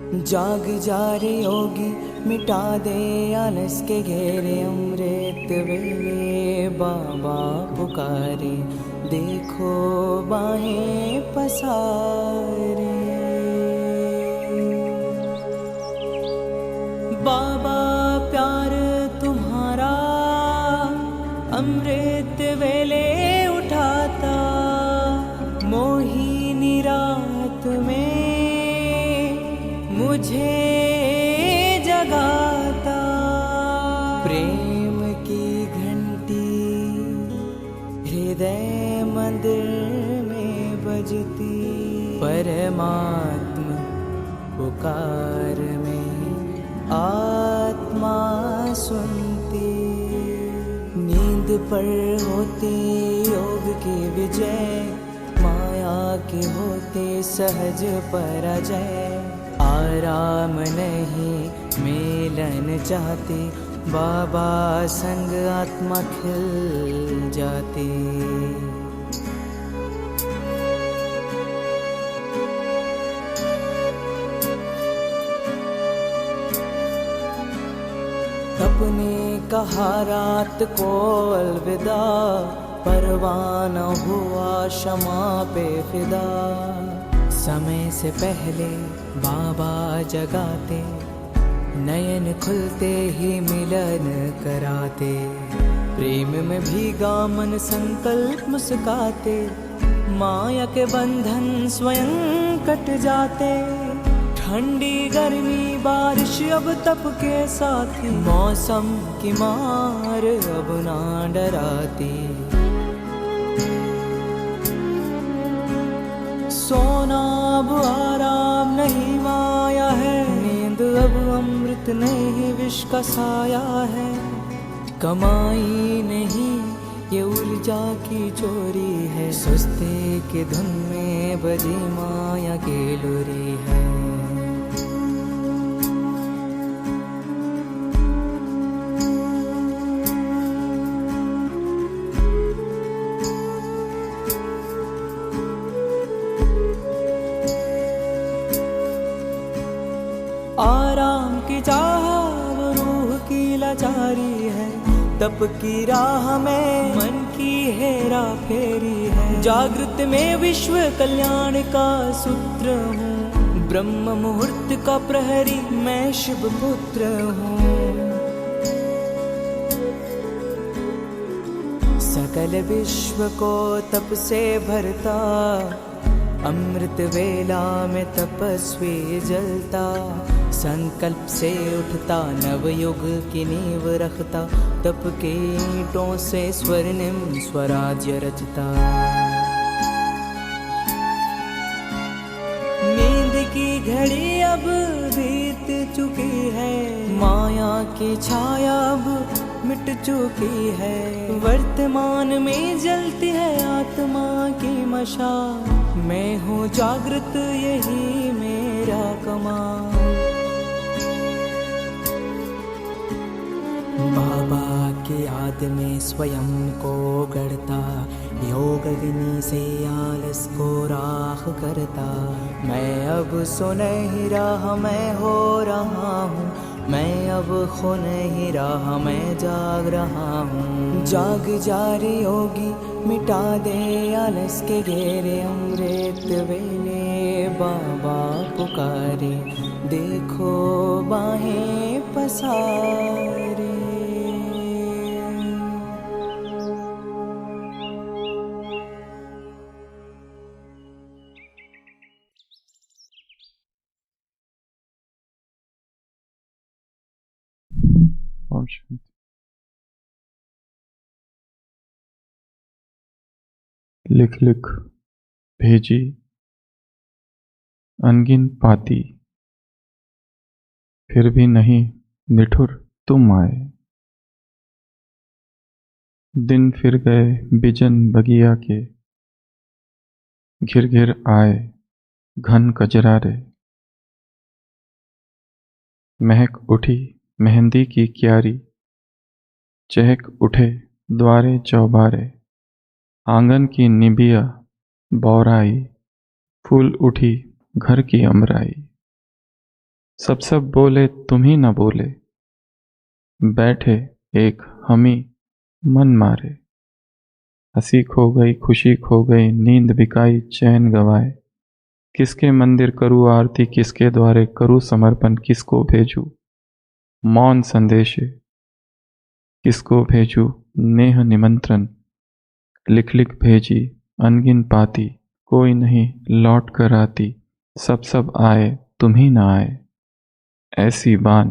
जाग जा रे योगी, मिटा दे आलस के घेरे। अमृत वेले बाबा पुकारे, देखो बाहें पसारे। बाबा प्यार तुम्हारा अमृत वेले उठाता, मोहिनी रात में मुझे जगाता। प्रेम की घंटी हृदय मंदिर में बजती, परमात्मा पुकार में आत्मा सुनती। नींद पर होती योग की विजय, माया के होते सहज पराजय। आराम नहीं मिलन चाहती, बाबा संग आत्मा खिल जाती। अपने कहा रात को अलविदा, परवाना हुआ क्षमा पे फिदा। समय से पहले बाबा जगाते, नयन खुलते ही मिलन कराते। प्रेम में भीगा मन संकल्प मुस्काते, माया के बंधन स्वयं कट जाते। ठंडी गर्मी बारिश अब तप के साथी, मौसम की मार अब ना डराती। सोना अब आराम नहीं माया है, नींद अब अमृत नहीं विष का साया है। कमाई नहीं ये ऊर्जा की चोरी है, सुस्ती की धुन में बजी माया की लुरी है। आराम की चाह वो रूह की लाचारी है, तप की राह में मन की हेरा फेरी है। जागृत में विश्व कल्याण का सूत्र हूँ, ब्रह्म मुहूर्त का प्रहरी मैं शिव पुत्र हूँ। सकल विश्व को तप से भरता, अमृत वेला में तपस्वी जलता। संकल्प से उठता नवयुग की नींव रखता, तप के ईंटों से स्वर्णिम स्वराज्य रचता। नींद की घड़ी अब बीत चुकी है, माया की छाया अब मिट चुकी है। वर्तमान में जलती है आत्मा की मशाल, मैं हूँ जागृत यही मेरा कमाल। बाबा की याद में स्वयं को गढ़ता, योग अग्नि से आलस को राख करता। मैं अब सुनहरी राह मैं हो रहा हूँ, मैं अब खो नहीं रहा मैं जाग रहा हूँ। जाग जा रे योगी, मिटा दे आलस के घेरे। अमृत वेले बाबा पुकारे, देखो बाहें पसारे। ओम शांति। लिख लिख भेजी अनगिन पाती, फिर भी नहीं निठुर तुम आए। दिन फिर गए बिजन बगिया के, घिर घिर आए घन कजरारे। महक उठी मेहंदी की क्यारी, चहक उठे द्वारे चौबारे। आंगन की निबिया बौराई, फूल उठी घर की अमराई। सब बोले तुम ही न बोले, बैठे एक हम ही मन मारे। हंसी खो गई, खुशी खो गई, नींद बिकाई, चैन गवाए। किसके मंदिर करूँ आरती, किसके द्वारे करूँ समर्पण, किसको भेजूँ मौन संदेशे, किसको भेजूँ नेह निमंत्रण। लिख लिख भेजी अनगिन पाती, कोई नहीं लौट कर आती। सब आए तुम ही न आए, ऐसी बान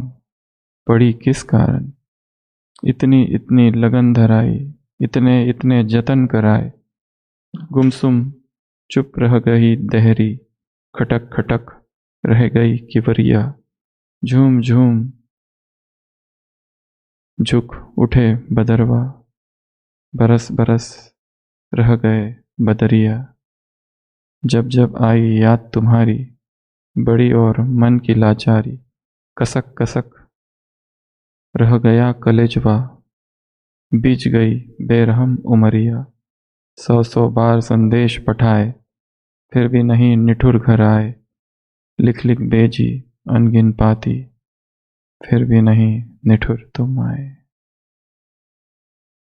पड़ी किस कारण। इतनी इतनी लगन धराई, इतने इतने जतन कराए। गुमसुम चुप रह गई देहरी, खटक खटक रह गई किवरिया। झूम झूम झुक उठे बदरवा, बरस बरस रह गए बदरिया। जब जब आई याद तुम्हारी, बड़ी और मन की लाचारी। कसक कसक रह गया कलेजवा, बीच गई बेरहम उमरिया। सौ बार संदेश पठाए, फिर भी नहीं निठुर घर आए। लिख लिख भेजी अनगिन पाती, फिर भी नहीं निठुर तुम आए।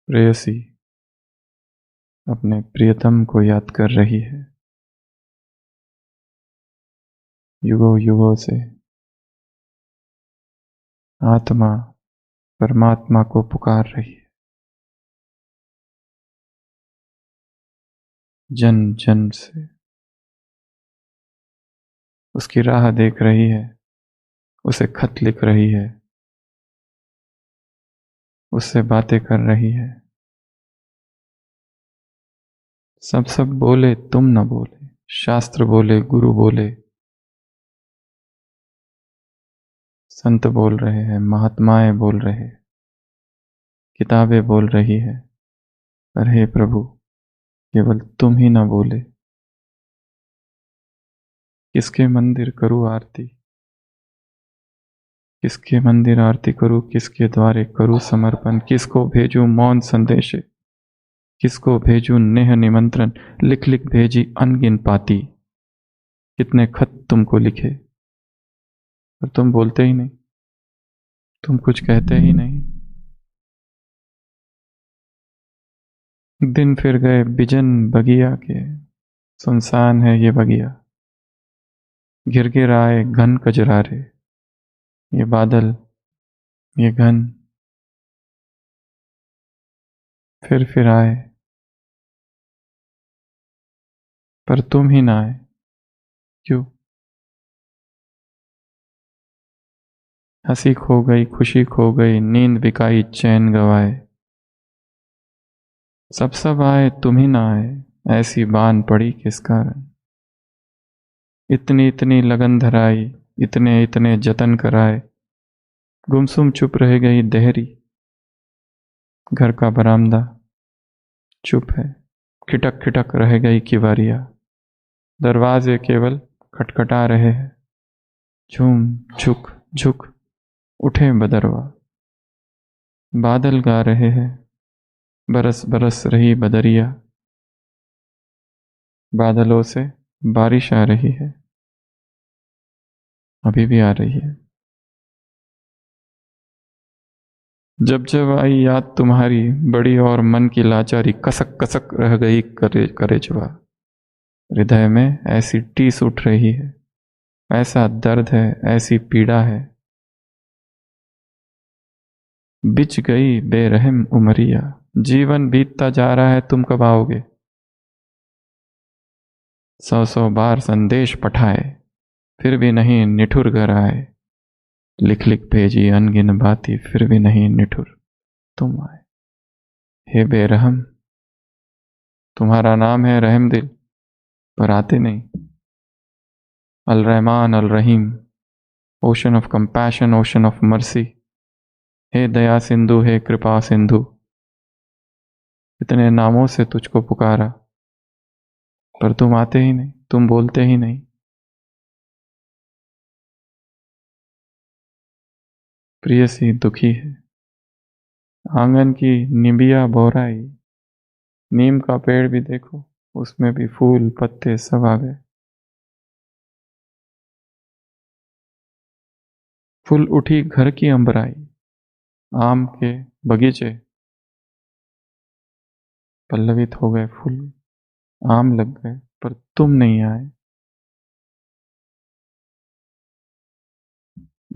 प्रेयसी अपने प्रियतम को याद कर रही है, युगों युगों से। आत्मा परमात्मा को पुकार रही है, जन जन से उसकी राह देख रही है, उसे खत लिख रही है, उससे बातें कर रही है। सब बोले तुम न बोले, शास्त्र बोले गुरु बोले, संत बोल रहे हैं, महात्माएं बोल रहे हैं, किताबें बोल रही है। पर हे प्रभु, केवल तुम ही न बोले। किसके मंदिर करूँ आरती, किसके मंदिर आरती करूँ, किसके द्वारे करूँ समर्पण। किसको भेजूं मौन संदेशे, किसको भेजूं नेह निमंत्रण। लिख लिख भेजी अनगिन पाती, कितने खत तुमको लिखे, पर तुम बोलते ही नहीं, तुम कुछ कहते ही नहीं। दिन फिर गए बिजन बगिया के, सुनसान है ये बगिया। घिर घिर आए घन कजरारे, ये बादल ये घन फिर आए, पर तुम ही ना आए। क्यों? हंसी खो गई, खुशी खो गई, नींद बिकाई, चैन गवाए। सब आए तुम ही ना आए, ऐसी बान पड़ी किस कारण। इतनी इतनी लगन धराई, इतने इतने जतन कराए। गुमसुम चुप रह गई देहरी, घर का बरामदा चुप है। खिटक खिटक रह गई किवारियां, दरवाजे केवल खटखटा रहे हैं। झूम झुक झुक उठे बदरवा, बादल गा रहे हैं, बरस बरस रही बदरिया। बादलों से बारिश आ रही है, अभी भी आ रही है। जब जब आई याद तुम्हारी, बड़ी और मन की लाचारी। कसक कसक रह गई करेजवा, हृदय में ऐसी टीस उठ रही है, ऐसा दर्द है, ऐसी पीड़ा है। बिछ गई बेरहम उमरिया, जीवन बीतता जा रहा है, तुम कब आओगे। सौ बार संदेश पठाए, फिर भी नहीं निठुर घर आए। लिख लिख भेजी अनगिन बाती, फिर भी नहीं निठुर तुम आए। हे बेरहम, तुम्हारा नाम है रहम दिल, पर आते नहीं। अल रहमान अल रहीम, ocean of compassion, ocean of mercy. हे दया सिंधु, हे कृपा सिंधु। इतने नामों से तुझको पुकारा, पर तुम आते ही नहीं, तुम बोलते ही नहीं। प्रियसी दुखी है, आंगन की निबिया बोराई। नीम का पेड़ भी देखो, उसमें भी फूल पत्ते सब आ गए। फुल उठी घर की अंबराई, आम के बगीचे पल्लवित हो गए फूल, आम लग गए पर तुम नहीं आए।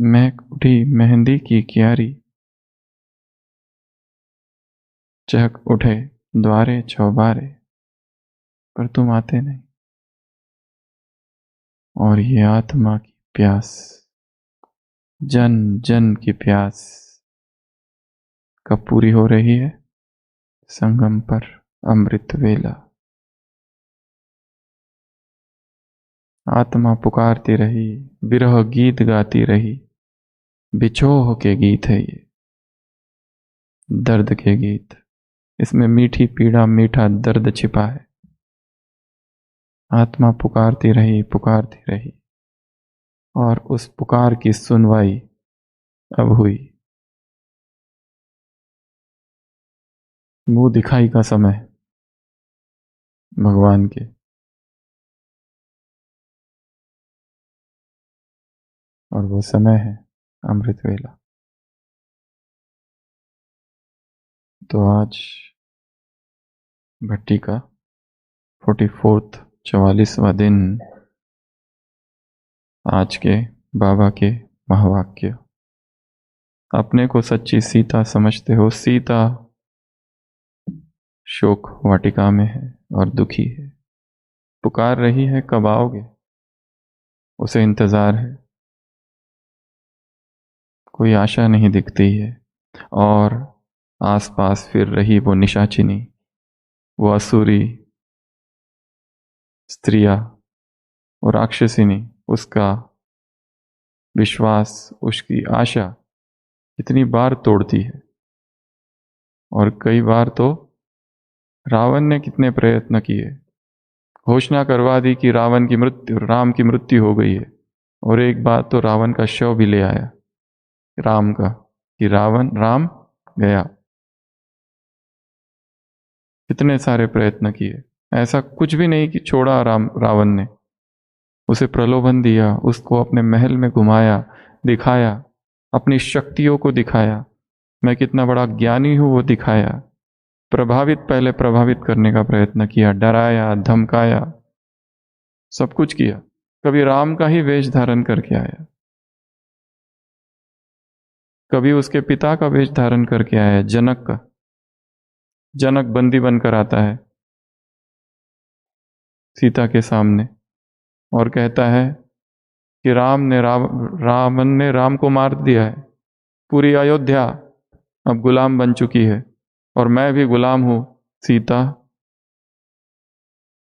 महक उठी मेहंदी की क्यारी, चहक उठे द्वारे चौबारे, पर तुम आते नहीं। और ये आत्मा की प्यास, जन जन की प्यास कब पूरी हो रही है? संगम पर अमृत वेला। आत्मा पुकारती रही, विरह गीत गाती रही, बिछोह के गीत है ये, दर्द के गीत। इसमें मीठी पीड़ा मीठा दर्द छिपा है। आत्मा पुकारती रही और उस पुकार की सुनवाई अब हुई। मुंह दिखाई का समय भगवान के, और वो समय है अमृत वेला। तो आज भट्टी का 44वां 44वां दिन, आज के बाबा के महावाक्य। अपने को सच्ची सीता समझते हो? सीता शोक वाटिका में है और दुखी है, पुकार रही है कब आओगे, उसे इंतजार है, कोई आशा नहीं दिखती है। और आसपास फिर रही वो निशाचिनी, वो असुरी स्त्रियां, वो राक्षसिनी, उसका विश्वास, उसकी आशा कितनी बार तोड़ती है। और कई बार तो रावण ने कितने प्रयत्न किए, घोषणा करवा दी कि राम की मृत्यु हो गई है। और एक बार तो रावण का शव भी ले आया राम का, कि राम गया। कितने सारे प्रयत्न किए, ऐसा कुछ भी नहीं कि छोड़ा रावण ने। उसे प्रलोभन दिया, उसको अपने महल में घुमाया, दिखाया, अपनी शक्तियों को दिखाया, मैं कितना बड़ा ज्ञानी हूं वो दिखाया। पहले प्रभावित करने का प्रयत्न किया, डराया, धमकाया, सब कुछ किया। कभी राम का ही वेश धारण करके आया, कभी उसके पिता का वेश धारण करके आया, जनक का। जनक बंदी बनकर आता है सीता के सामने और कहता है कि रावण ने राम को मार दिया है, पूरी अयोध्या अब गुलाम बन चुकी है और मैं भी गुलाम हूं। सीता,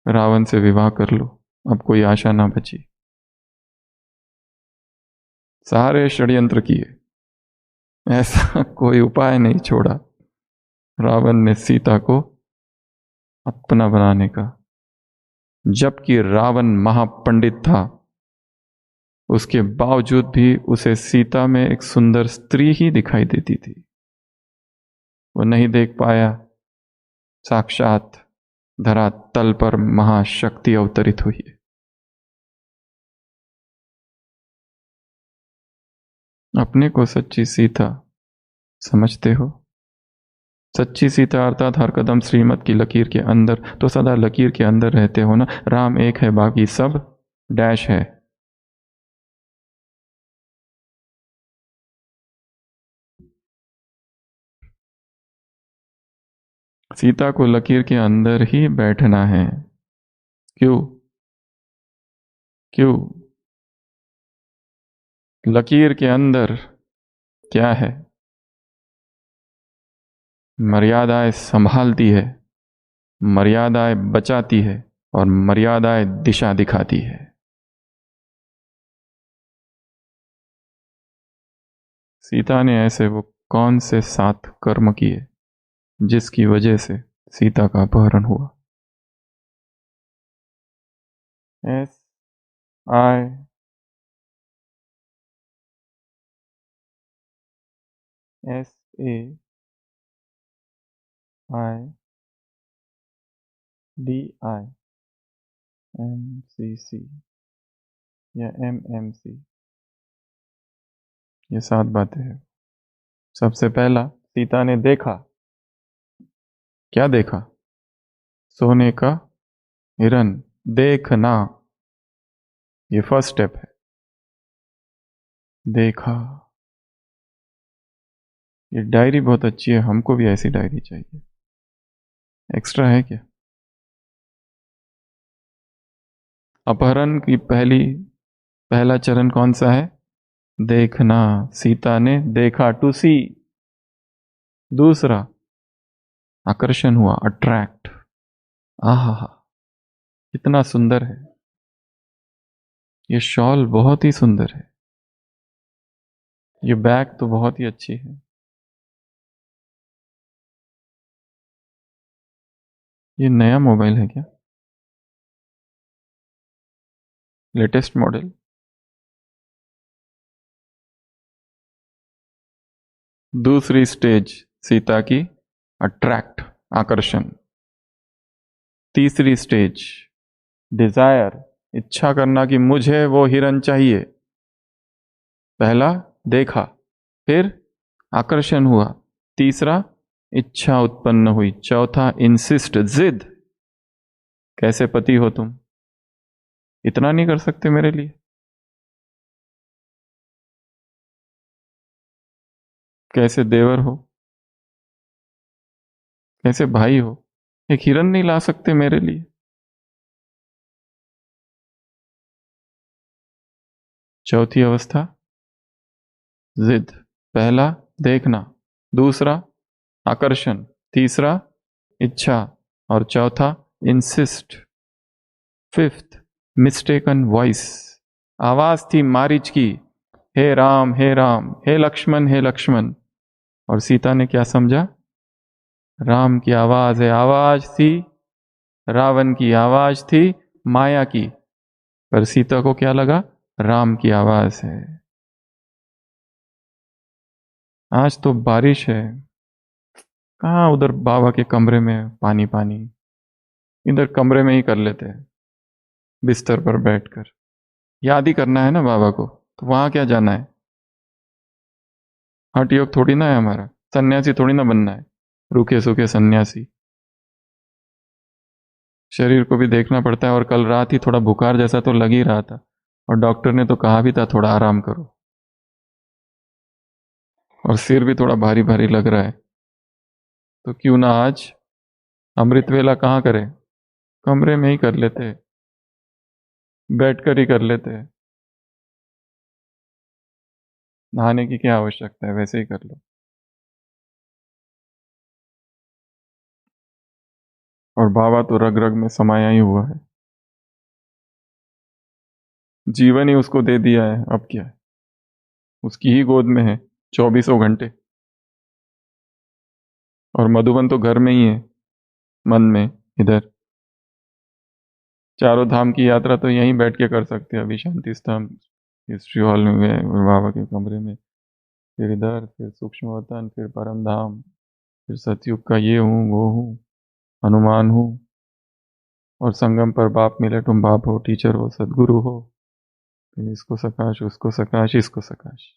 रावण से विवाह कर लो, अब कोई आशा ना बची। सारे षड्यंत्र किए, ऐसा कोई उपाय नहीं छोड़ा रावण ने सीता को अपना बनाने का। जबकि रावण महापंडित था, उसके बावजूद भी उसे सीता में एक सुंदर स्त्री ही दिखाई देती थी। वो नहीं देख पाया साक्षात धरातल पर महाशक्ति अवतरित हुई है। अपने को सच्ची सीता समझते हो? सच्ची सीता अर्थात हर कदम श्रीमत की लकीर के अंदर, तो सदा लकीर के अंदर रहते हो ना। राम एक है, बाकी सब डैश है। सीता को लकीर के अंदर ही बैठना है। क्यों? क्यों? लकीर के अंदर क्या है? मर्यादाएं संभालती है, मर्यादाएं बचाती है और मर्यादाएं दिशा दिखाती है। सीता ने ऐसे वो कौन से 7 कर्म किए जिसकी वजह से सीता का अपहरण हुआ? SAIDIMCC या MMC, ये 7 बातें हैं। सबसे पहला, सीता ने देखा। क्या देखा? सोने का हिरन। देखना, ये फर्स्ट स्टेप है। देखा। ये डायरी बहुत अच्छी है, हमको भी ऐसी डायरी चाहिए। एक्स्ट्रा है क्या? अपहरण की पहला चरण कौन सा है? देखना। सीता ने देखा, टू सी। दूसरा, आकर्षण हुआ, अट्रैक्ट। आहा, कितना सुंदर है ये शॉल, बहुत ही सुंदर है। ये बैग तो बहुत ही अच्छी है। ये नया मोबाइल है क्या? Latest model? दूसरी स्टेज, सीता की अट्रैक्ट, आकर्षण। तीसरी स्टेज, डिजायर, इच्छा करना कि मुझे वो हिरन चाहिए। पहला, देखा। फिर आकर्षण हुआ। तीसरा, इच्छा उत्पन्न हुई। चौथा, इंसिस्ट, जिद। कैसे पति हो तुम? इतना नहीं कर सकते मेरे लिए? कैसे देवर हो? कैसे भाई हो? एक हिरन नहीं ला सकते मेरे लिए? चौथी अवस्था, जिद। पहला, देखना। दूसरा, आकर्षण। तीसरा, इच्छा। और चौथा, इंसिस्ट। Fifth, mistaken voice. आवाज थी मारिच की, हे राम हे राम, हे लक्ष्मण हे लक्ष्मण। और सीता ने क्या समझा? राम की आवाज है। आवाज थी रावण की, आवाज थी माया की। पर सीता को क्या लगा? राम की आवाज है। आज तो बारिश है, कहाँ उधर बाबा के कमरे में पानी पानी, इधर कमरे में ही कर लेते हैं, बिस्तर पर बैठकर। याद ही करना है ना बाबा को, तो वहां क्या जाना है? हठ योग थोड़ी ना है हमारा, सन्यासी थोड़ी ना बनना है, रूखे सूखे सन्यासी। शरीर को भी देखना पड़ता है। और कल रात ही थोड़ा बुखार जैसा तो लग ही रहा था, और डॉक्टर ने तो कहा भी था थोड़ा आराम करो। और सिर भी थोड़ा भारी भारी लग रहा है। तो क्यों ना आज अमृत वेला कहाँ करें? कमरे में ही कर लेते, बैठकर ही कर लेते। नहाने की क्या आवश्यकता है, वैसे ही कर लो। और बाबा तो रग रग में समाया ही हुआ है, जीवन ही उसको दे दिया है, अब क्या है? उसकी ही गोद में है 24 घंटे। और मधुबन तो घर में ही है, मन में। इधर चारों धाम की यात्रा तो यहीं बैठ के कर सकते हैं, अभी शांति स्तंभ, हिस्ट्री हॉल में गए बाबा के कमरे में, फिर इधर, फिर सूक्ष्म वतन, फिर परम धाम, फिर सतयुग का ये हूँ वो हूँ, हनुमान हूँ। और संगम पर बाप मिले, तुम बाप हो, टीचर हो, सदगुरु हो। फिर इसको सकाश, उसको सकाश, इसको सकाश।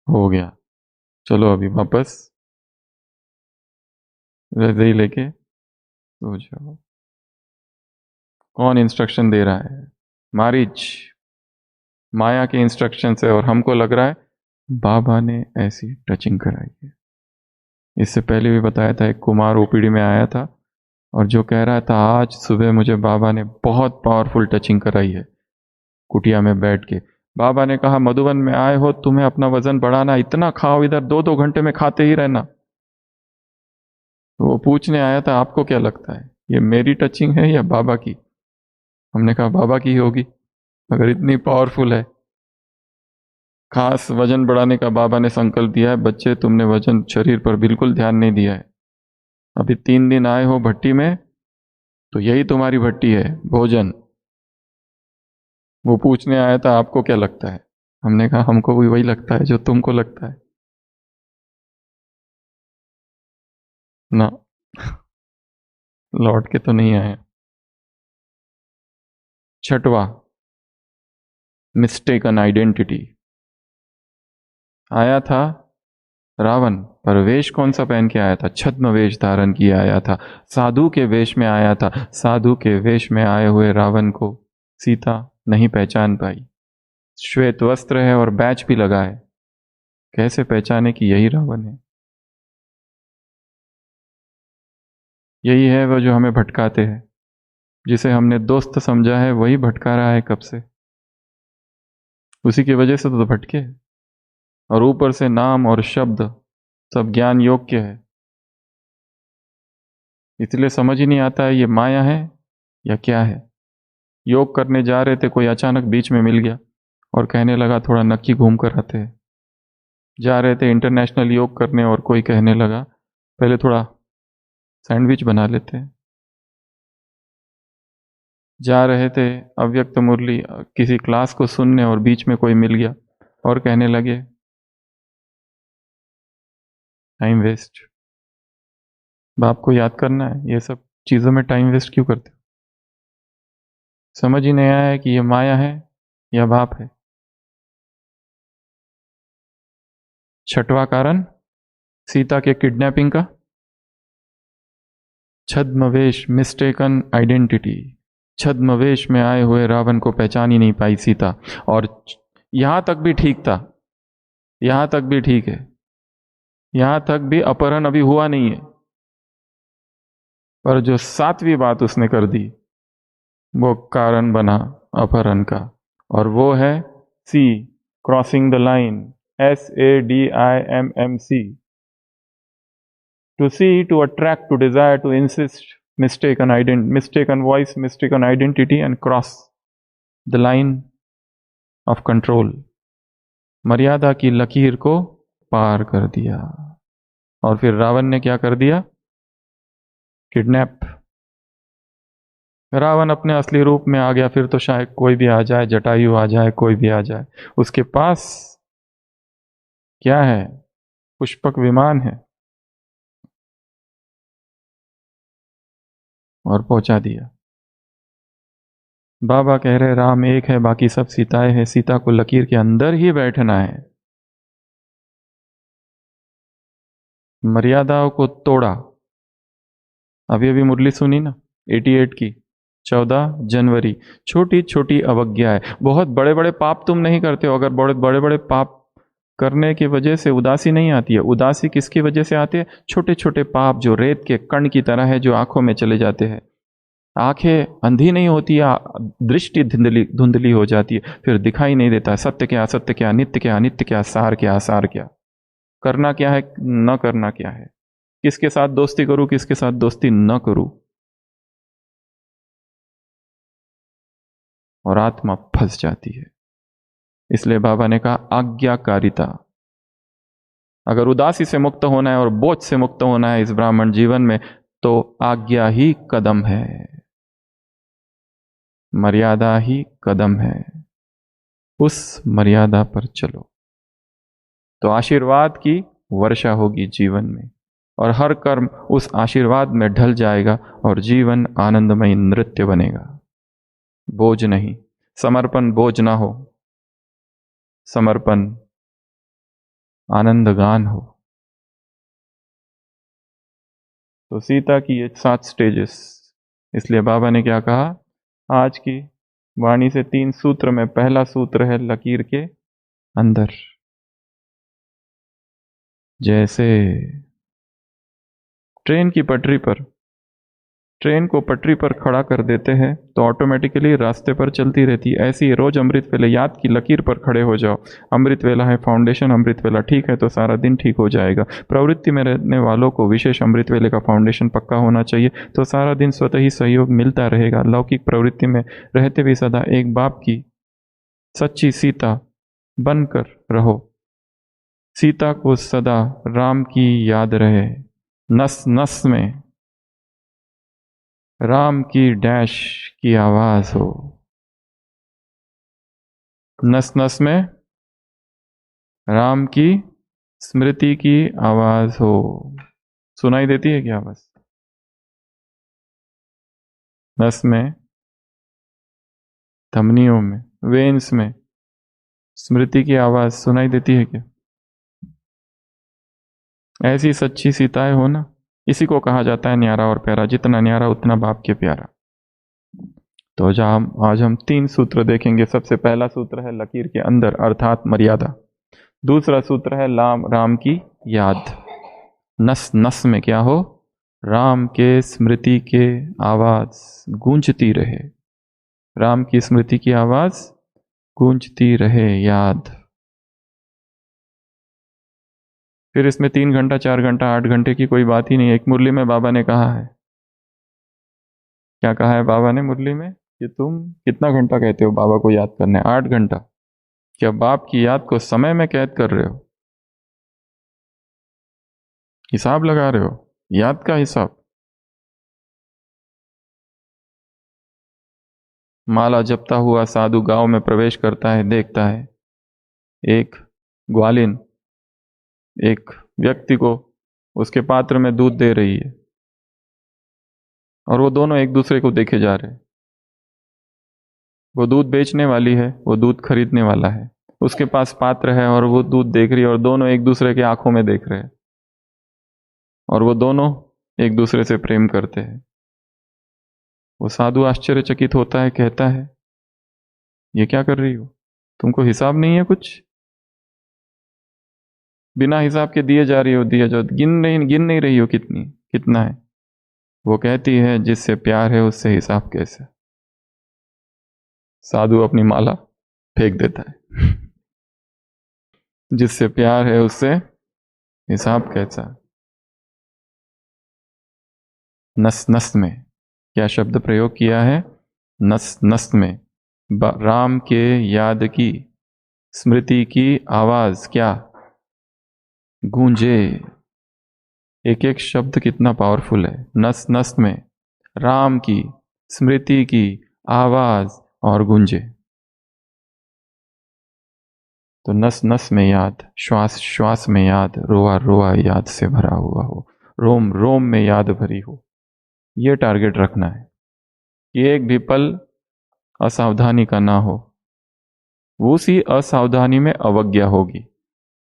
हो गया। चलो अभी वापस वैसे ही लेके सो जाओ। कौन इंस्ट्रक्शन दे रहा है? मारिच, माया के इंस्ट्रक्शन से। और हमको लग रहा है बाबा ने ऐसी टचिंग कराई है। इससे पहले भी बताया था, एक कुमार ओपीडी में आया था और जो कह रहा था आज सुबह मुझे बाबा ने बहुत पावरफुल टचिंग कराई है, कुटिया में बैठ के। बाबा ने कहा मधुबन में आए हो, तुम्हें अपना वजन बढ़ाना, इतना खाओ, इधर 2-2 घंटे में खाते ही रहना। तो वो पूछने आया था आपको क्या लगता है, ये मेरी टचिंग है या बाबा की? हमने कहा बाबा की होगी, अगर इतनी पावरफुल है। खास वजन बढ़ाने का बाबा ने संकल्प दिया है। बच्चे, तुमने वजन शरीर पर बिल्कुल ध्यान नहीं दिया है। अभी 3 दिन आए हो भट्टी में, तो यही तुम्हारी भट्टी है, भोजन। वो पूछने आया था आपको क्या लगता है? हमने कहा हमको भी वही लगता है जो तुमको लगता है ना। लौट के तो नहीं आए। छठवा, मिस्टेकन आइडेंटिटी। आया था रावण, पर वेश कौन सा पहन के आया था? छद्म वेश धारण किए आया था, साधु के वेश में आया था। साधु के वेश में आए हुए रावण को सीता नहीं पहचान पाई। श्वेत वस्त्र है और बैच भी लगा है, कैसे पहचाने कि यही रावण है? यही है वो जो हमें भटकाते हैं। जिसे हमने दोस्त समझा है वही भटका रहा है कब से। उसी की वजह से तो भटके। और ऊपर से नाम और शब्द सब ज्ञान योग्य है, इसलिए समझ ही नहीं आता है ये माया है या क्या है। योग करने जा रहे थे, कोई अचानक बीच में मिल गया और कहने लगा थोड़ा नक्की घूम कर आते हैं। जा रहे थे इंटरनेशनल योग करने और कोई कहने लगा पहले थोड़ा सैंडविच बना लेते हैं। जा रहे थे अव्यक्त मुरली किसी क्लास को सुनने और बीच में कोई मिल गया और कहने लगे टाइम वेस्ट। बाप को याद करना है, ये सब चीज़ों में टाइम वेस्ट क्यों करते हो? समझ ही नहीं आया है कि ये माया है या बाप है। छठवां कारण सीता के किडनैपिंग का छद्मवेश, मिस्टेकन आइडेंटिटी। छद्मवेश में आए हुए रावण को पहचान ही नहीं पाई सीता। और यहां तक भी ठीक था, यहां तक भी ठीक है, यहां तक भी अपहरण अभी हुआ नहीं है। पर जो सातवीं बात उसने कर दी वो कारण बना अपहरण का, और वो है see, crossing the line. SADIMMC, to see, to attract, to desire, to insist, mistaken voice, mistaken identity, and cross the line of control। मर्यादा की लकीर को पार कर दिया। और फिर रावण ने क्या कर दिया? किडनैप। रावण अपने असली रूप में आ गया, फिर तो शायद कोई भी आ जाए, जटायु आ जाए, कोई भी आ जाए, उसके पास क्या है? पुष्पक विमान है, और पहुंचा दिया। बाबा कह रहे राम एक है, बाकी सब सीताएं हैं, सीता को लकीर के अंदर ही बैठना है। मर्यादाओं को तोड़ा। अभी अभी मुरली सुनी ना 88 की, 14 जनवरी। छोटी छोटी अवज्ञा है, बहुत बड़े बड़े पाप तुम नहीं करते हो। अगर बड़े बड़े बड़े पाप करने की वजह से उदासी नहीं आती है, उदासी किसकी वजह से आती है? छोटे छोटे पाप जो रेत के कण की तरह है, जो आंखों में चले जाते हैं। आंखें अंधी नहीं होती या दृष्टि धुंधली धुंधली हो जाती है, फिर दिखाई नहीं देता सत्य क्या, असत्य क्या, नित्य क्या, अनित्य क्या, सार क्या, आसार क्या, करना क्या है, न करना क्या है, किसके साथ दोस्ती करूं, किसके साथ दोस्ती न करूं। और आत्मा फंस जाती है। इसलिए बाबा ने कहा आज्ञाकारिता। अगर उदासी से मुक्त होना है और बोझ से मुक्त होना है इस ब्राह्मण जीवन में, तो आज्ञा ही कदम है, मर्यादा ही कदम है। उस मर्यादा पर चलो तो आशीर्वाद की वर्षा होगी जीवन में, और हर कर्म उस आशीर्वाद में ढल जाएगा और जीवन आनंदमय नृत्य बनेगा। बोझ नहीं, समर्पण बोझ ना हो, समर्पण आनंद गान हो। तो सीता की ये 7 स्टेजेस। इसलिए बाबा ने क्या कहा आज की वाणी से? 3 सूत्र में पहला सूत्र है लकीर के अंदर। जैसे ट्रेन की पटरी पर, ट्रेन को पटरी पर खड़ा कर देते हैं तो ऑटोमेटिकली रास्ते पर चलती रहती है, ऐसे ही रोज अमृत वेला याद की लकीर पर खड़े हो जाओ। अमृत वेला है फाउंडेशन, अमृत वेला ठीक है तो सारा दिन ठीक हो जाएगा। प्रवृत्ति में रहने वालों को विशेष अमृत वेले का फाउंडेशन पक्का होना चाहिए, तो सारा दिन स्वतः ही सहयोग मिलता रहेगा। लौकिक प्रवृत्ति में रहते भी सदा एक बाप की सच्ची सीता बनकर रहो। सीता को सदा राम की याद रहे, नस नस में राम की डैश की आवाज हो, नस नस में राम की स्मृति की आवाज हो। सुनाई देती है क्या आवाज? नस में, धमनियों में, वेन्स में स्मृति की आवाज सुनाई देती है क्या? ऐसी सच्ची सीताएं हो ना, इसी को कहा जाता है न्यारा और प्यारा। जितना न्यारा उतना बाप के प्यारा। तो आज हम 3 सूत्र देखेंगे। सबसे पहला सूत्र है लकीर के अंदर अर्थात मर्यादा। दूसरा सूत्र है राम की याद। नस नस में क्या हो, राम के स्मृति के आवाज गूंजती रहे, राम की स्मृति की आवाज गूंजती रहे, याद। फिर इसमें 3 घंटा 4 घंटा 8 घंटे की कोई बात ही नहीं है। एक मुरली में बाबा ने कहा है, क्या कहा है बाबा ने मुरली में, कि तुम कितना घंटा कहते हो बाबा को याद करने? 8 घंटा। क्या बाप की याद को समय में कैद कर रहे हो? हिसाब लगा रहे हो, याद का हिसाब। माला जपता हुआ साधु गांव में प्रवेश करता है, देखता है एक ग्वालिन एक व्यक्ति को उसके पात्र में दूध दे रही है, और वो दोनों एक दूसरे को देखे जा रहे हैं। वो दूध बेचने वाली है, वो दूध खरीदने वाला है। उसके पास पात्र है और वो दूध देख रही है, और दोनों एक दूसरे के आंखों में देख रहे हैं, और वो दोनों एक दूसरे से प्रेम करते हैं। वो साधु आश्चर्यचकित होता है, कहता है ये क्या कर रही हो, तुमको हिसाब नहीं है कुछ? बिना हिसाब के दिए जा रही हो, दिए जाओ, गिन नहीं रही हो कितना है। वो कहती है जिससे प्यार है उससे हिसाब कैसे? साधु अपनी माला फेंक देता है। जिससे प्यार है उससे हिसाब कैसा? नस नस में क्या शब्द प्रयोग किया है? नस नस में राम के याद की स्मृति की आवाज क्या गूंजे। एक एक शब्द कितना पावरफुल है। नस नस में राम की स्मृति की आवाज और गूंजे। तो नस नस में याद, श्वास श्वास में याद, रोआ रोआ याद से भरा हुआ हो, रोम रोम में याद भरी हो। ये टारगेट रखना है कि एक भी पल असावधानी का ना हो। उसी असावधानी में अवज्ञा होगी।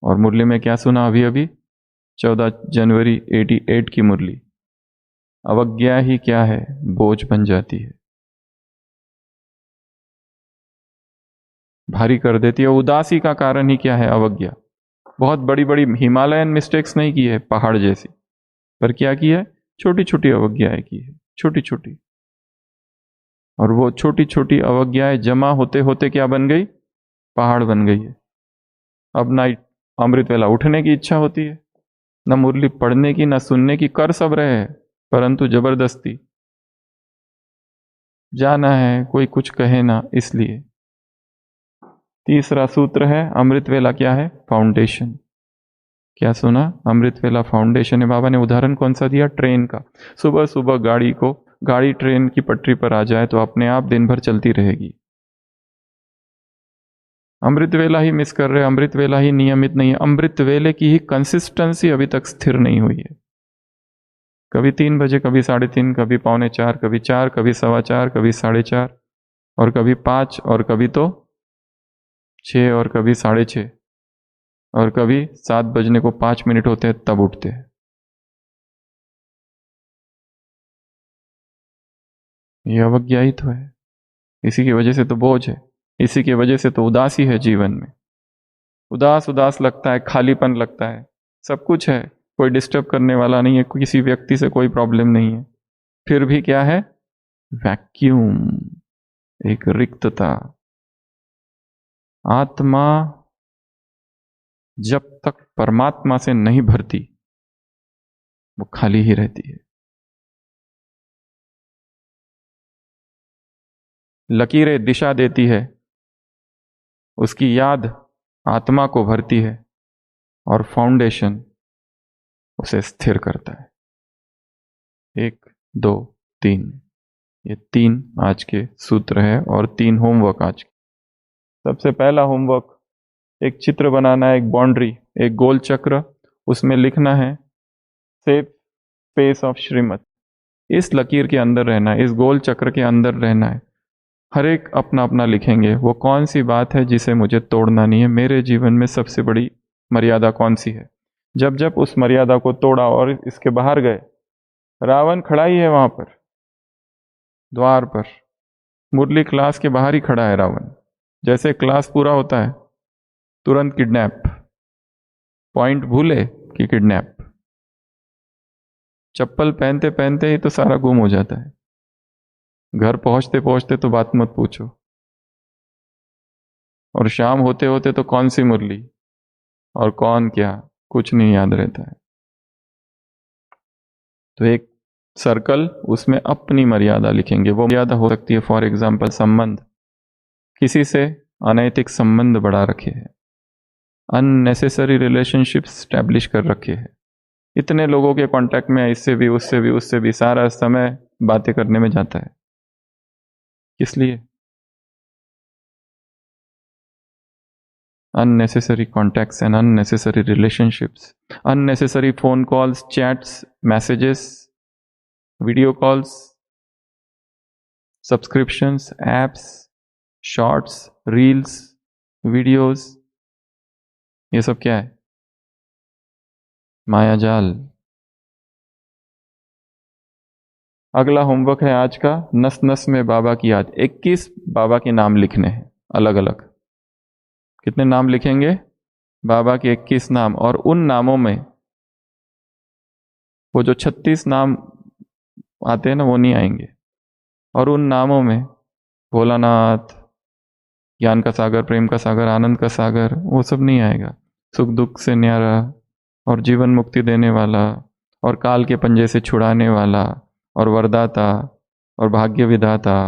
और मुरली में क्या सुना अभी 14 जनवरी 88 की मुरली। अवज्ञा ही क्या है, बोझ बन जाती है, भारी कर देती है। उदासी का कारण ही क्या है, अवज्ञा। बहुत बड़ी बड़ी हिमालयन मिस्टेक्स नहीं की है पहाड़ जैसी, पर क्या की है, छोटी छोटी अवज्ञाएं की है, छोटी छोटी। और वो छोटी छोटी अवज्ञाएं जमा होते होते क्या बन गई, पहाड़ बन गई है। अब ना अमृत वेला उठने की इच्छा होती है, न मुरली पढ़ने की, न सुनने की। कर सब रहे हैं, परंतु जबरदस्ती जाना है, कोई कुछ कहे ना, इसलिए। तीसरा सूत्र है अमृत वेला क्या है, फाउंडेशन। क्या सुना, अमृत वेला फाउंडेशन है। बाबा ने उदाहरण कौन सा दिया, ट्रेन का। सुबह सुबह गाड़ी ट्रेन की पटरी पर आ जाए तो अपने आप दिन भर चलती रहेगी। अमृत वेला ही मिस कर रहे, अमृत वेला ही नियमित नहीं है, अमृत वेले की ही कंसिस्टेंसी अभी तक स्थिर नहीं हुई है। कभी 3 बजे, कभी 3:30, कभी 3:45, कभी 4, कभी 4:15, कभी 4:30, और कभी 5, और कभी तो 6, और कभी 6:30, और कभी 7 बजने को 5 मिनट होते हैं तब उठते हैं। ये अवज्ञा ही तो है। इसी की वजह से तो बोझ है, इसी की वजह से तो उदासी है जीवन में। उदास उदास लगता है, खालीपन लगता है। सब कुछ है, कोई डिस्टर्ब करने वाला नहीं है, किसी व्यक्ति से कोई प्रॉब्लम नहीं है, फिर भी क्या है, वैक्यूम, एक रिक्तता। आत्मा जब तक परमात्मा से नहीं भरती वो खाली ही रहती है। लकीरें दिशा देती है, उसकी याद आत्मा को भरती है, और फाउंडेशन उसे स्थिर करता है। 1 2 3, ये 3 आज के सूत्र है, और 3 होमवर्क आज के। सबसे पहला होमवर्क, एक चित्र बनाना है, एक बाउंड्री, एक गोल चक्र, उसमें लिखना है सेफ स्पेस ऑफ श्रीमत। इस लकीर के अंदर रहना है, इस गोल चक्र के अंदर रहना है। हर एक अपना अपना लिखेंगे, वो कौन सी बात है जिसे मुझे तोड़ना नहीं है, मेरे जीवन में सबसे बड़ी मर्यादा कौन सी है। जब जब उस मर्यादा को तोड़ा और इसके बाहर गए, रावण खड़ा ही है वहां पर द्वार पर, मुरली क्लास के बाहर ही खड़ा है रावण। जैसे क्लास पूरा होता है तुरंत किडनैप, पॉइंट भूले कि किडनैप, चप्पल पहनते पहनते ही तो सारा गुम हो जाता है, घर पहुंचते पहुंचते तो बात मत पूछो, और शाम होते होते तो कौन सी मुरली और कौन क्या कुछ नहीं याद रहता है। तो एक सर्कल, उसमें अपनी मर्यादा लिखेंगे। वो मर्यादा हो सकती है फॉर एग्जाम्पल संबंध, किसी से अनैतिक संबंध बढ़ा रखे हैं, अननेसेसरी रिलेशनशिप स्टैब्लिश कर रखे हैं, इतने लोगों के कांटेक्ट में, इससे भी उससे भी उससे भी, सारा समय बातें करने में जाता है। किस लिए? unnecessary contacts and unnecessary relationships, unnecessary phone calls, chats, messages, video calls, subscriptions, apps, shorts, reels, videos, ये सब क्या है? मायाजाल। अगला होमवर्क है आज का, नस नस में बाबा की याद। 21 बाबा के नाम लिखने हैं अलग अलग। कितने नाम लिखेंगे? बाबा के 21 नाम, और उन नामों में वो जो 36 नाम आते हैं ना, वो नहीं आएंगे। और उन नामों में भोलानाथ, ज्ञान का सागर, प्रेम का सागर, आनंद का सागर, वो सब नहीं आएगा। सुख दुख से न्यारा, और जीवन मुक्ति देने वाला, और काल के पंजे से छुड़ाने वाला, और वरदाता, और भाग्य विधाता,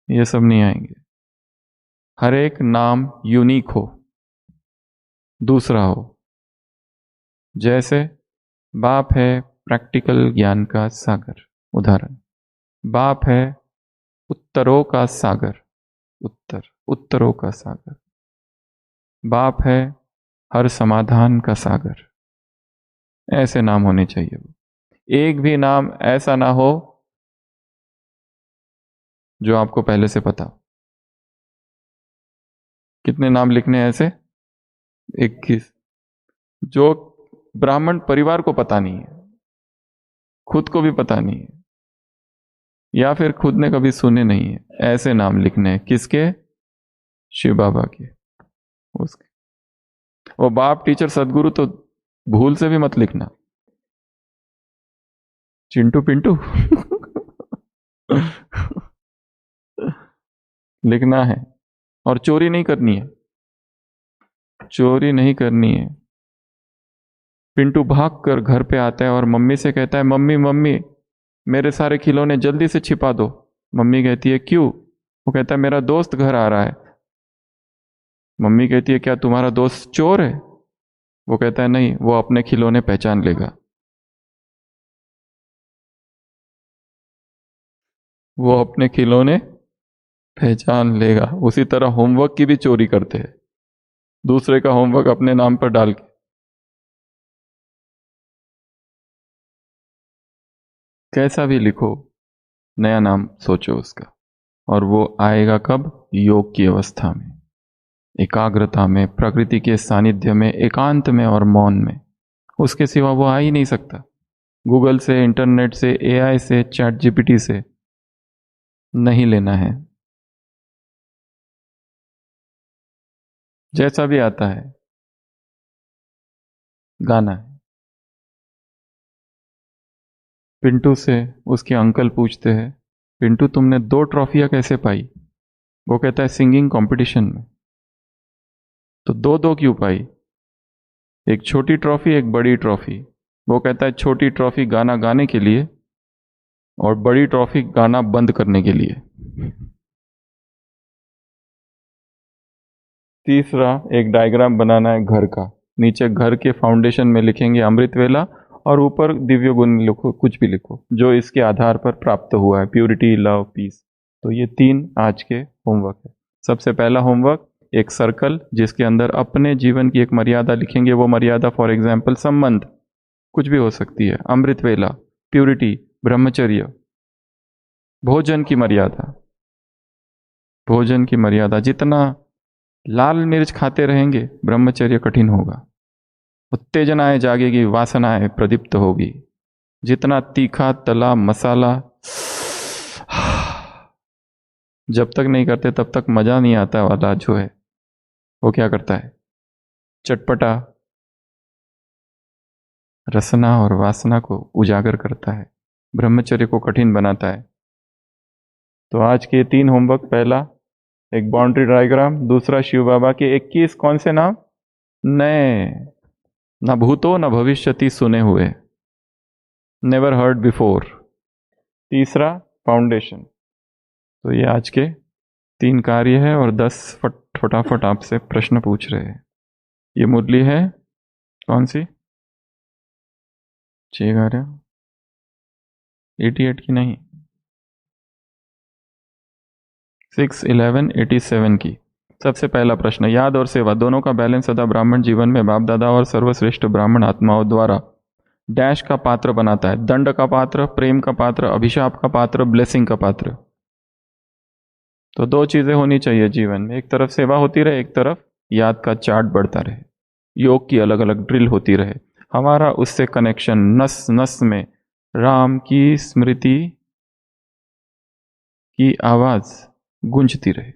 ये सब नहीं आएंगे। हर एक नाम यूनिक हो, दूसरा हो। जैसे बाप है प्रैक्टिकल ज्ञान का सागर, उदाहरण। बाप है उत्तरों का सागर, उत्तरों का सागर। बाप है हर समाधान का सागर। ऐसे नाम होने चाहिए। एक भी नाम ऐसा ना हो जो आपको पहले से पता। कितने नाम लिखने हैं ऐसे? 21। जो ब्राह्मण परिवार को पता नहीं है, खुद को भी पता नहीं है, या फिर खुद ने कभी सुने नहीं है, ऐसे नाम लिखने हैं। किसके? शिव बाबा के, उसके। वो बाप, टीचर, सदगुरु तो भूल से भी मत लिखना। चिंटू पिंटू लिखना है। और चोरी नहीं करनी है, चोरी नहीं करनी है। पिंटू भाग कर घर पे आता है और मम्मी से कहता है, मम्मी मम्मी मेरे सारे खिलौने जल्दी से छिपा दो। मम्मी कहती है क्यों? वो कहता है मेरा दोस्त घर आ रहा है। मम्मी कहती है क्या तुम्हारा दोस्त चोर है? वो कहता है नहीं, वो अपने खिलौने पहचान लेगा, वो अपने खिलौने पहचान लेगा। उसी तरह होमवर्क की भी चोरी करते हैं, दूसरे का होमवर्क अपने नाम पर डाल के। कैसा भी लिखो, नया नाम सोचो उसका, और वो आएगा कब? योग की अवस्था में, एकाग्रता में, प्रकृति के सानिध्य में, एकांत में और मौन में। उसके सिवा वो आ ही नहीं सकता। गूगल से, इंटरनेट से, एआई से, चैट जीपीटी से नहीं लेना है। जैसा भी आता है गाना है। पिंटू से उसके अंकल पूछते हैं, पिंटू तुमने 2 ट्रॉफियां कैसे पाई? वो कहता है सिंगिंग कंपटीशन में। तो 2-2 क्यों पाई? एक छोटी ट्रॉफी, एक बड़ी ट्रॉफी। वो कहता है छोटी ट्रॉफी गाना गाने के लिए, और बड़ी ट्रॉफी गाना बंद करने के लिए। तीसरा, एक डायग्राम बनाना है घर का। नीचे घर के फाउंडेशन में लिखेंगे अमृत वेला, और ऊपर दिव्य गुण लिखो, कुछ भी लिखो जो इसके आधार पर प्राप्त हुआ है, प्यूरिटी, लव, पीस। तो ये 3 आज के होमवर्क है। सबसे पहला होमवर्क, एक सर्कल जिसके अंदर अपने जीवन की एक मर्यादा लिखेंगे। वो मर्यादा फॉर एग्जाम्पल संबंध, कुछ भी हो सकती है, अमृत वेला, प्यूरिटी, ब्रह्मचर्य। भोजन की मर्यादा, भोजन की मर्यादा, जितना लाल मिर्च खाते रहेंगे ब्रह्मचर्य कठिन होगा। उत्तेजनाएं जागेगी, वासनाएं प्रदीप्त होगी। जितना तीखा तला मसाला जब तक नहीं करते तब तक मजा नहीं आता वाला जो है, वो क्या करता है? चटपटा रसना और वासना को उजागर करता है, ब्रह्मचर्य को कठिन बनाता है। तो आज के 3 होमवर्क, पहला एक बाउंड्री डायग्राम, दूसरा शिव बाबा के 21 कौन से नाम नए, न भूतो न भविष्यति सुने हुए, नेवर हर्ड बिफोर, तीसरा फाउंडेशन। तो ये आज के 3 कार्य है और 10 फटाफट आपसे प्रश्न पूछ रहे हैं। ये मुरली है कौन सी? 6 88 की नहीं, 6/11/87 की। सबसे पहला प्रश्न, याद और सेवा दोनों का बैलेंस सदा ब्राह्मण जीवन में बाप दादा और सर्वश्रेष्ठ ब्राह्मण आत्माओं द्वारा डैश का पात्र बनाता है। दंड का पात्र, प्रेम का पात्र, अभिशाप का पात्र, ब्लेसिंग का पात्र। तो 2 चीजें होनी चाहिए जीवन में, एक तरफ सेवा होती रहे, एक तरफ याद का चार्ट बढ़ता रहे, योग की अलग अलग ड्रिल होती रहे, हमारा उससे कनेक्शन नस नस में राम की स्मृति की आवाज गूंजती रहे।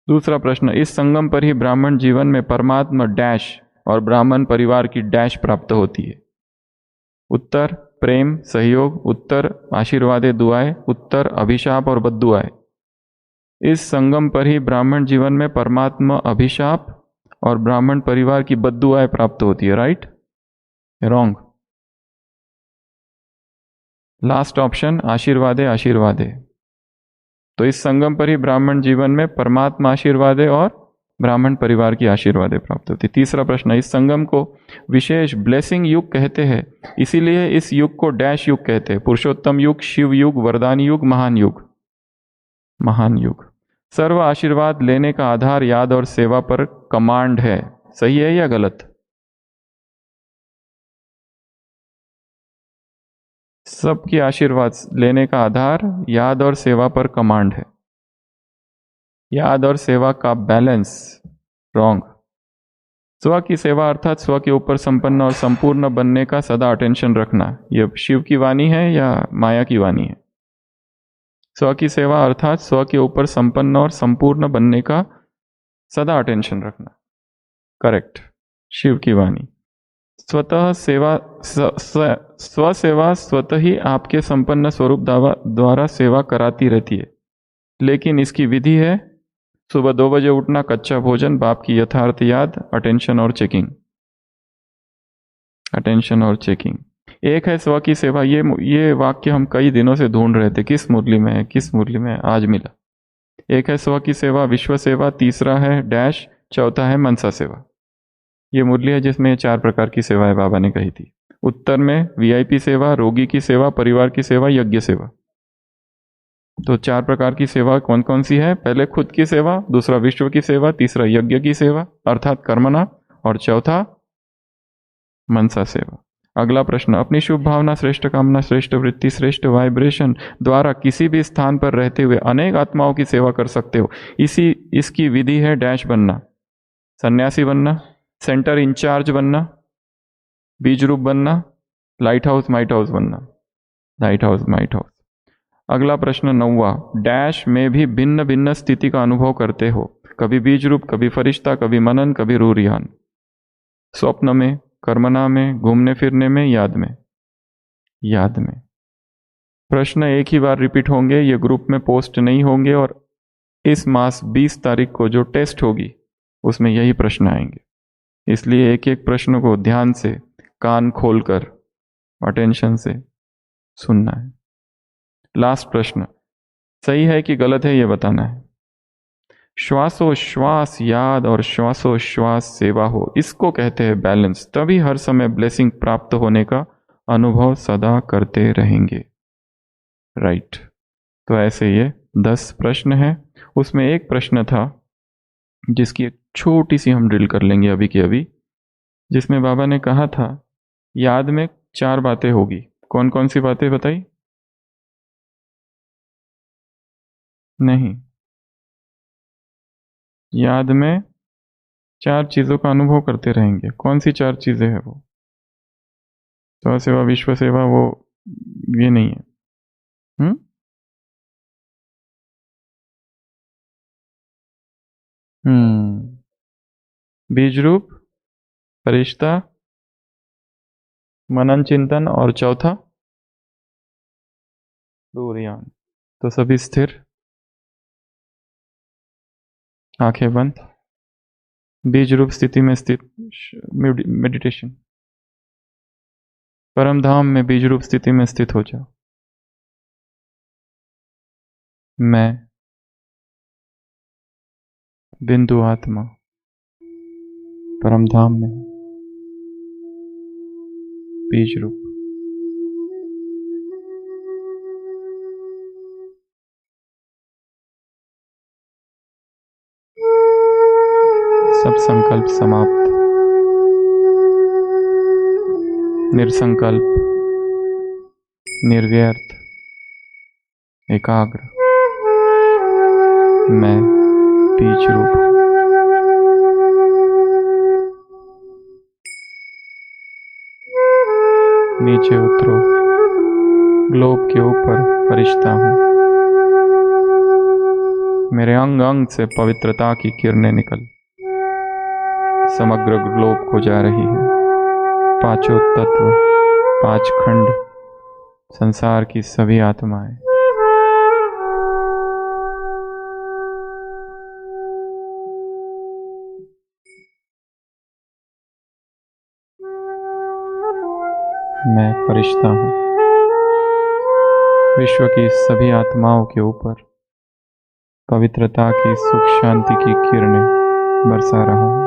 दूसरा प्रश्न, इस संगम पर ही ब्राह्मण जीवन में परमात्मा डैश और ब्राह्मण परिवार की डैश प्राप्त होती है। उत्तर प्रेम सहयोग, उत्तर आशीर्वादे दुआएं, उत्तर अभिशाप और बद्दुआएं। इस संगम पर ही ब्राह्मण जीवन में परमात्मा अभिशाप और ब्राह्मण परिवार की बद्दुआएं प्राप्त होती है। राइट? रॉन्ग। लास्ट ऑप्शन आशीर्वादे आशीर्वादे। तो इस संगम पर ही ब्राह्मण जीवन में परमात्मा आशीर्वादे और ब्राह्मण परिवार की आशीर्वादे प्राप्त होती। तीसरा प्रश्न, इस संगम को विशेष ब्लेसिंग युग कहते हैं, इसीलिए इस युग को डैश युग कहते हैं। पुरुषोत्तम युग, शिव युग, वरदान युग, महान युग। महान युग। सर्व आशीर्वाद लेने का आधार याद और सेवा पर कमांड है। सही है या गलत? सबकी आशीर्वाद लेने का आधार याद और सेवा पर कमांड है। याद और सेवा का बैलेंस रॉन्ग। स्व की सेवा अर्थात स्व के ऊपर संपन्न और संपूर्ण बनने का सदा अटेंशन रखना। यह शिव की वाणी है या माया की वाणी है? स्व की सेवा अर्थात स्व के ऊपर संपन्न और संपूर्ण बनने का सदा अटेंशन रखना। करेक्ट, शिव की वाणी। स्वतः सेवा स्व सेवा स्वतः ही आपके संपन्न स्वरूप द्वारा सेवा कराती रहती है, लेकिन इसकी विधि है सुबह 2 बजे उठना, कच्चा भोजन, बाप की यथार्थ याद, अटेंशन और चेकिंग। अटेंशन और चेकिंग। एक है स्व की सेवा। ये वाक्य हम कई दिनों से ढूंढ रहे थे, किस मुरली में है, किस मुरली में है, आज मिला। एक है स्व की सेवा विश्व सेवा, तीसरा है डैश, चौथा है मनसा सेवा। ये मुरली है जिसमें 4 प्रकार की सेवाएं बाबा ने कही थी। उत्तर में वीआईपी सेवा, रोगी की सेवा, परिवार की सेवा, यज्ञ सेवा। तो 4 प्रकार की सेवा कौन कौन सी है? पहले खुद की सेवा, दूसरा विश्व की सेवा, तीसरा यज्ञ की सेवा अर्थात कर्मणा, और चौथा मनसा सेवा। अगला प्रश्न, अपनी शुभ भावना, श्रेष्ठ कामना, श्रेष्ठ वृत्ति, श्रेष्ठ वाइब्रेशन द्वारा किसी भी स्थान पर रहते हुए अनेक आत्माओं की सेवा कर सकते हो। इसकी विधि है डैश बनना, सन्यासी बनना, सेंटर इंचार्ज बनना, बीज रूप बनना, लाइट हाउस माइट हाउस बनना, लाइट हाउस माइट हाउस। अगला प्रश्न 9वां, डैश में भी भिन्न भिन्न स्थिति का अनुभव करते हो, कभी बीज रूप, कभी फरिश्ता, कभी मनन, कभी रूह रिहान। स्वप्न में, कर्मना में, घूमने फिरने में, याद में। याद में। प्रश्न एक ही बार रिपीट होंगे, ये ग्रुप में पोस्ट नहीं होंगे, और इस मास 20 तारीख को जो टेस्ट होगी उसमें यही प्रश्न आएंगे। इसलिए एक एक प्रश्न को ध्यान से, कान खोलकर, अटेंशन से सुनना है। लास्ट प्रश्न, सही है कि गलत है ये बताना है। श्वासोश्वास याद और श्वासोश्वास सेवा हो, इसको कहते हैं बैलेंस। तभी हर समय ब्लेसिंग प्राप्त होने का अनुभव सदा करते रहेंगे। राइट। तो ऐसे ये 10 प्रश्न हैं। उसमें एक प्रश्न था जिसकी एक छोटी सी हम ड्रिल कर लेंगे अभी की अभी, जिसमें बाबा ने कहा था याद में 4 बातें होगी। कौन कौन सी बातें बताई? नहीं, याद में 4 चीज़ों का अनुभव करते रहेंगे। कौन सी 4 चीज़ें हैं वो? स्वसेवा, विश्व सेवा, वो ये नहीं है। बीज रूप, फरिश्ता, मनन चिंतन, और चौथा दूरयान। तो सभी स्थिर, आंखें बंद, बीज रूप स्थिति में स्थित मेडिटेशन। परम धाम में बीज रूप स्थिति में स्थित हो जाओ। मैं बिंदु आत्मा परम धाम में हूं, बीज रूप। सब संकल्प समाप्त, निरसंकल्प, निर्व्यर्थ, एकाग्र। मैं बीज रूप हूं। नीचे उतरो, ग्लोब के ऊपर फरिश्ता हूं। मेरे अंग अंग से पवित्रता की किरणें निकल समग्र ग्लोब को जा रही है। पांचों तत्व, 5 खंड, संसार की सभी आत्माएं। मैं फरिश्ता हूं। विश्व की सभी आत्माओं के ऊपर पवित्रता की, सुख शांति की किरणें बरसा रहा हूं।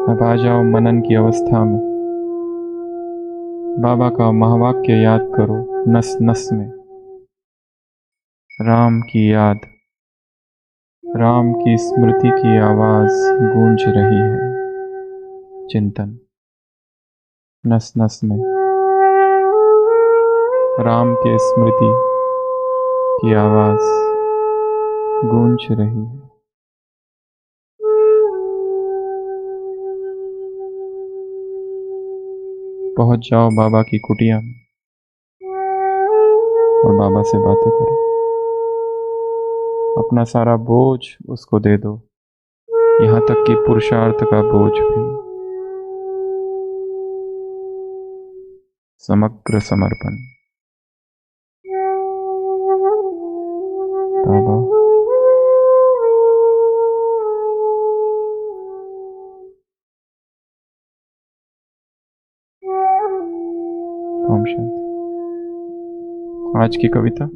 अब आ जाओ मनन की अवस्था में। बाबा का महावाक्य याद करो, नस नस में। राम की याद, राम की स्मृति की आवाज गूंज रही है। चिंतन, नस नस में राम के स्मृति की आवाज गूंज रही है। पहुंच जाओ बाबा की कुटिया में और बाबा से बातें करो। अपना सारा बोझ उसको दे दो, यहां तक कि पुरुषार्थ का बोझ भी। समग्र समर्पण। बाबा, ओम शांति। आज की कविता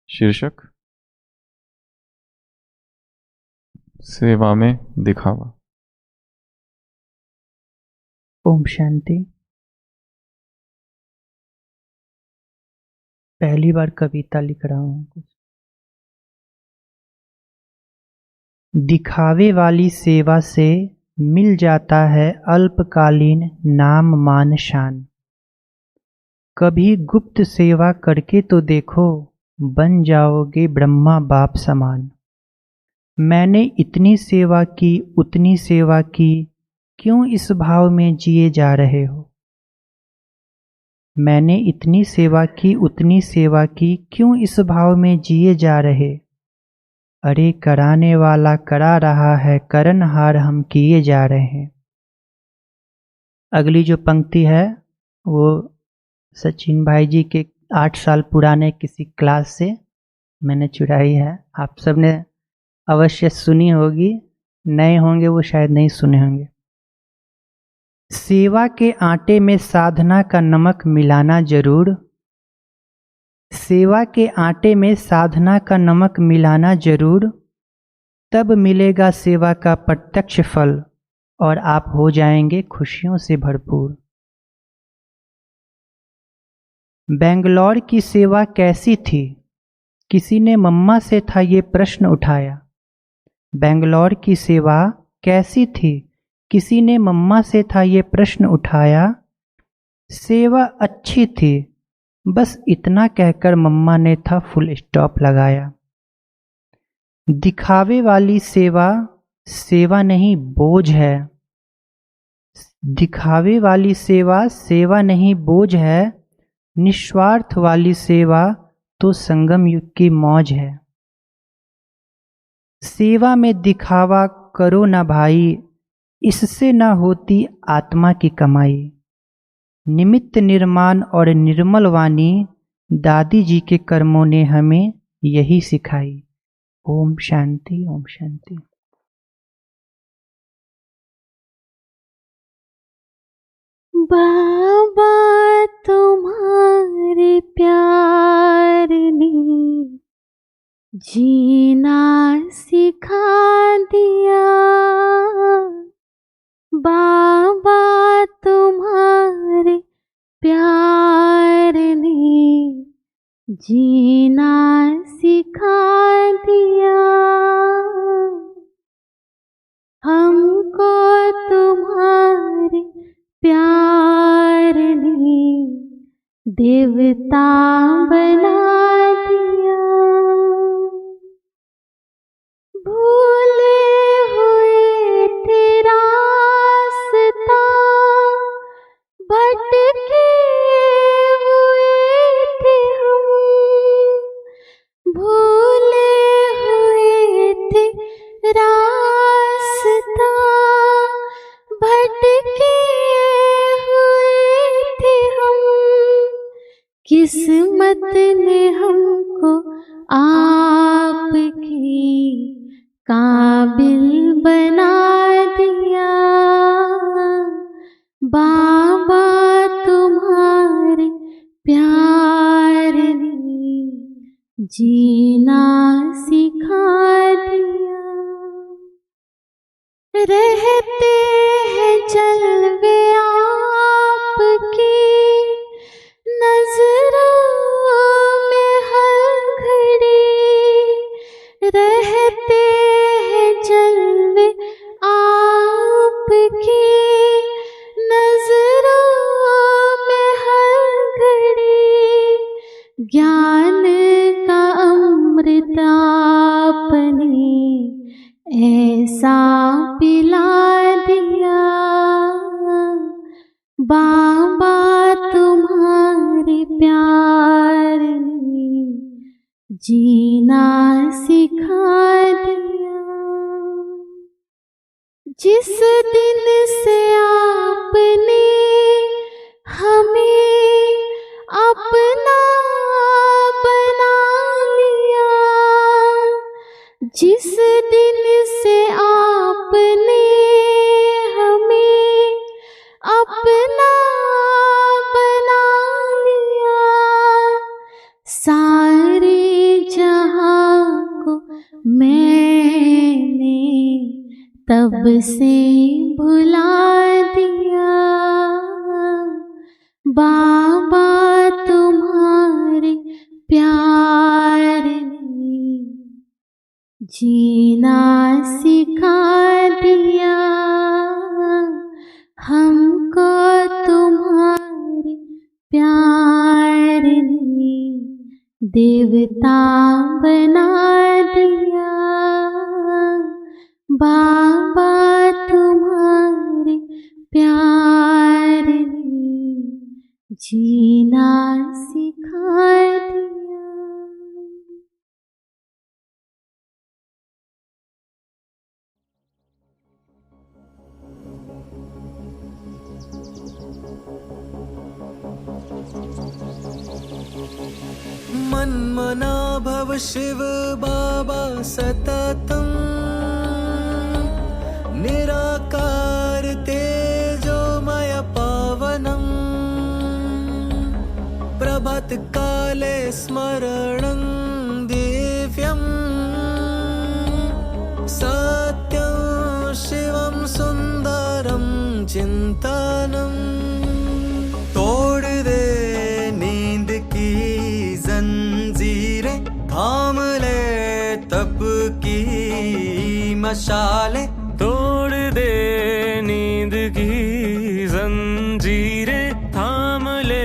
शीर्षक सेवा में दिखावा। ओम शांति। पहली बार कविता लिख रहा हूँ कुछ। दिखावे वाली सेवा से मिल जाता है अल्पकालीन नाम मान शान। कभी गुप्त सेवा करके तो देखो, बन जाओगे ब्रह्मा बाप समान। मैंने इतनी सेवा की उतनी सेवा की, क्यों इस भाव में जिए जा रहे हो। मैंने इतनी सेवा की उतनी सेवा की, क्यों इस भाव में जिए जा रहे। अरे कराने वाला करा रहा है, करनहार हम किए जा रहे हैं। अगली जो पंक्ति है वो सचिन भाई जी के 8 साल पुराने किसी क्लास से मैंने चुराई है। आप सबने अवश्य सुनी होगी, नए होंगे वो शायद नहीं सुने होंगे। सेवा के आटे में साधना का नमक मिलाना जरूर। सेवा के आटे में साधना का नमक मिलाना जरूर, तब मिलेगा सेवा का प्रत्यक्ष फल और आप हो जाएंगे खुशियों से भरपूर। बेंगलौर की सेवा कैसी थी, किसी ने मम्मा से था ये प्रश्न उठाया। बेंगलौर की सेवा कैसी थी, किसी ने मम्मा से था ये प्रश्न उठाया। सेवा अच्छी थी बस इतना कहकर मम्मा ने था फुल स्टॉप लगाया। दिखावे वाली सेवा सेवा नहीं बोझ है। दिखावे वाली सेवा सेवा नहीं बोझ है। निस्वार्थ वाली सेवा तो संगम युग की मौज है। सेवा में दिखावा करो ना भाई, इससे ना होती आत्मा की कमाई। निमित्त निर्माण और निर्मल वाणी दादी जी के कर्मों ने हमें यही सिखाई। ओम शांति, ओम शांति। बाबा तुम्हारे प्यार ने जीना सिखा दिया। बाबा तुम्हारे प्यार ने जीना सिखा दिया। हमको तुम्हारे प्यार ने देवता बना दिया। भूले हुए तेरा रास्ता, भटके हुए थे हम। भूले हुए थे रास्ता, भटके हुए थे हम। किस्मत ने हमको आपकी काबिल बना दिया। बाबा तुम्हारे प्यार ने जीना सिखा दिया। रहते हैं जलवे आपकी नजरों में हर घड़ी। रहते हैं जलवे आपकी नजरों में हर घड़ी। ज्ञान का अमृत आपने ऐसा पिला दिया। बाबा तुम्हारे प्यार ने जीना सिखा दिया। जिस दिन से आपने हमें अपना बना लिया। जिस दिन से आपने हमें अपना बना लिया। सारे जहां को मैंने तब से भुला दिया। बाबा तुम्हारे प्यार ने जीना सिखा दिया। हमको तुम्हारे प्यार ने देवता बना दिया। बाबा तुम्हारे प्यार ने जीना सिखा दिया। मन्मना भव शिव बाबा सततम्। निराकार तेजोमय पावनम्। प्रभात काले स्मरणं दिव्यम्। सत्यं शिवं सुन्दरं चिन्तनम्। तोड़ दे नींद की जंजीरें, थाम ले तप की मशाले। तोड़ दे नींद की जंजीरें, थाम ले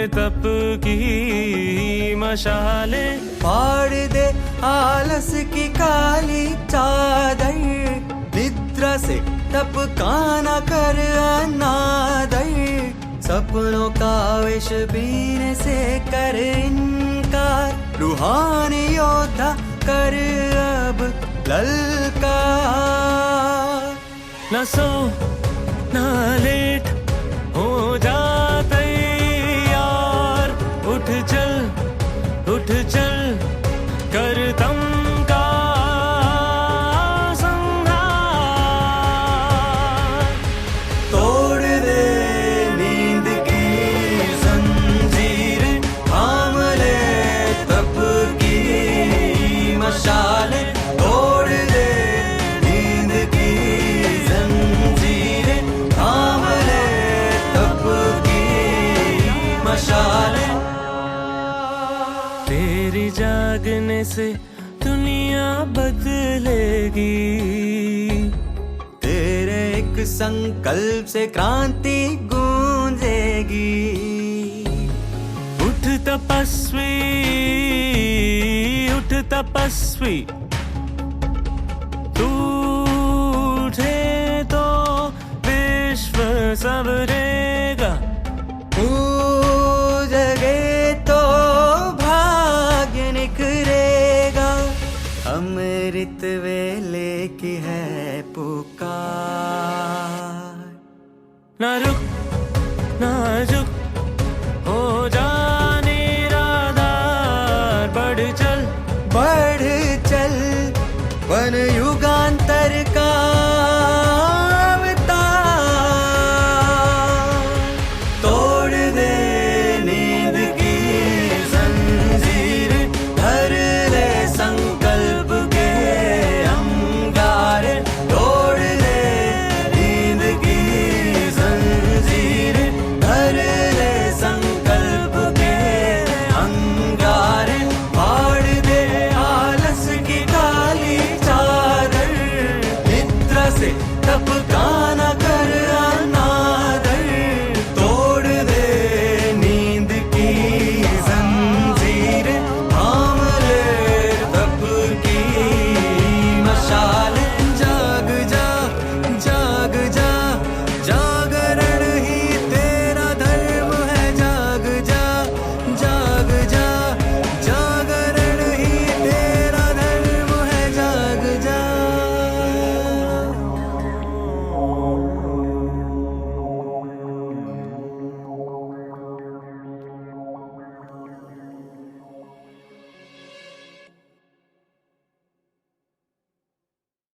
तप की मशाले, फाड़ दे आलस की काली चादर, निद्रा से टपकाना कर अनादर, सपनों का विष पीने से कर इनकार, रूहानी योद्धा कर अब ललकार। न सो न लेट हो जाते यार, उठ चल कर तम का संहार। तोड़ दे नींद की जंजीरें, थाम ले तप की मशालें, तोड़ दे नींद की जंजीरें, थाम ले तप की मशालें। तेरी जागने से दुनिया बदलेगी, तेरे एक संकल्प से क्रांति गूंजेगी। उठ तपस्वी, तू उठे तो विश्व सबरेगा, जगे तो भाग्य निखरेगा। अमृत वेले की है पुकार, ना रुक ना झुक